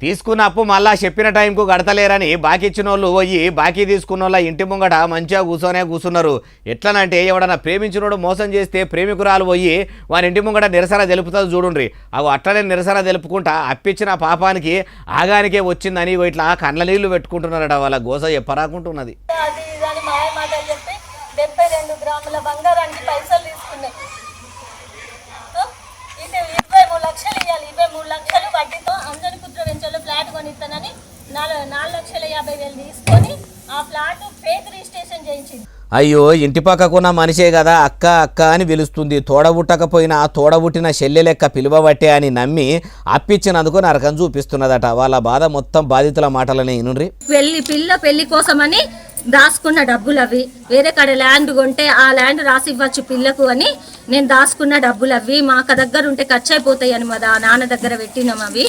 తీసుకున్న అప్పు మళ్ళా చెప్పిన టైంకు గడతలేరని బాకీ ఇచ్చిన వాళ్ళు పోయి బాకీ తీసుకున్న వాళ్ళ ఇంటి ముంగట మంచిగా కూర్చున్నారు. ఎట్లనంటే ఎవడన్నా ప్రేమించినోడు మోసం చేస్తే ప్రేమికురాలు పోయి వారి ఇంటి ముంగట నిరసన తెలుపుతుంది చూడుండ్రి. అవి అట్లనే నిరసన తెలుపుకుంటా అప్పిచ్చిన పాపానికి ఆగానికే వచ్చిందని ఇట్లా కళ్ళ నీళ్లు పెట్టుకుంటున్నారట. వాళ్ళ గోస చెప్పరాకుంటున్నది. 72 గ్రాముల బంగారానికి పైసలు తీసుకున్నాయి. 23 లక్షలు ఇవ్వాలి. 23 లక్షలు వడ్డీతో అంజని పుత్ర వెంచర్లో ఫ్లాట్ కొనిస్తానని 4,50,000 తీసుకొని ఆ ఫ్లాట్ ఫేక్ రిజిస్ట్రేషన్ చేయించింది. అయ్యో, ఇంటి పక్కకున్న మనిషే కదా అక్క అక్క అని పిలుస్తుంది. తోడబుట్టకపోయినా తోడబుట్టిన చెల్లె లెక్క పిలువబట్టే అని నమ్మి అప్పిచ్చినందుకు నరకం చూపిస్తున్నదట. వాళ్ళ బాధ మొత్తం బాధితుల మాటలనే ఇనుండ్రి. పెళ్లి కోసమని దాచుకున్న డబ్బులు అవి. వేరే కాడ ల్యాండ్ కొంటే ఆ ల్యాండ్ రాసి ఇవ్వచ్చు పిల్లకు అని నేను దాచుకున్న డబ్బులు అవి. మా అక్క దగ్గర ఉంటే ఖర్చు అయిపోతాయి అని మా నాన్న దగ్గర పెట్టినాం అవి.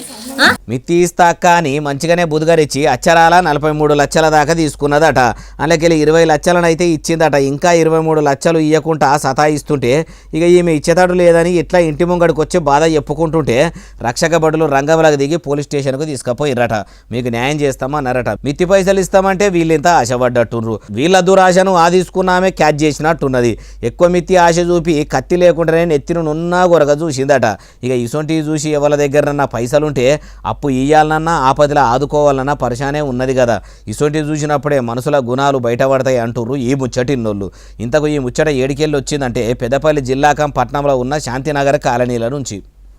మిత్తి ఇస్తా అక్క అని మంచిగానే బుధగరిచ్చి అచ్చరాల 43 లక్షల దాకా తీసుకున్నదట. అందులోకెళ్ళి 20 లక్షలనైతే ఇచ్చిందట. ఇంకా 23 లక్షలు ఇవ్వకుండా సతాయిస్తుంటే ఇక ఈమె ఇచ్చేతాడు లేదని ఇట్లా ఇంటి ముంగడికి వచ్చి బాధ చెప్పుకుంటుంటే రక్షక భటులు రంగంలోకి దిగి పోలీస్ స్టేషన్కు తీసుకుపోయిర్రట. మీకు న్యాయం చేస్తామన్నారట. మిత్తి పైసలు ఇస్తామంటే వీళ్ళింత ఆశపడ్డట్టుండ్రు. వీళ్ళ దురాశను ఆ తీసుకున్నామే క్యాచ్ చేసినట్టున్నది. ఎక్కువ మిత్తి ఆశ చూపి కత్తి లేకుండానే నెత్తిన నున్నా గొరగ చూసిందట. ఇక ఇసొంటివి చూసి ఎవరి దగ్గరన్నా పైసలుంటే అప్పు ఇయ్యాలన్నా ఆపదలా ఆదుకోవాలన్నా పరిశానే ఉన్నది కదా. ఇసొంటివి చూసినప్పుడే మనసుల గుణాలు బయటపడతాయి అంటుర్రు ఈ ముచ్చటిన్నోళ్ళు. ఇంతకు ఈ ముచ్చట ఏడికెళ్ళి వచ్చిందంటే పెద్దపల్లి జిల్లాకం పట్నంలో ఉన్న శాంతినగర్ కాలనీల నుంచి.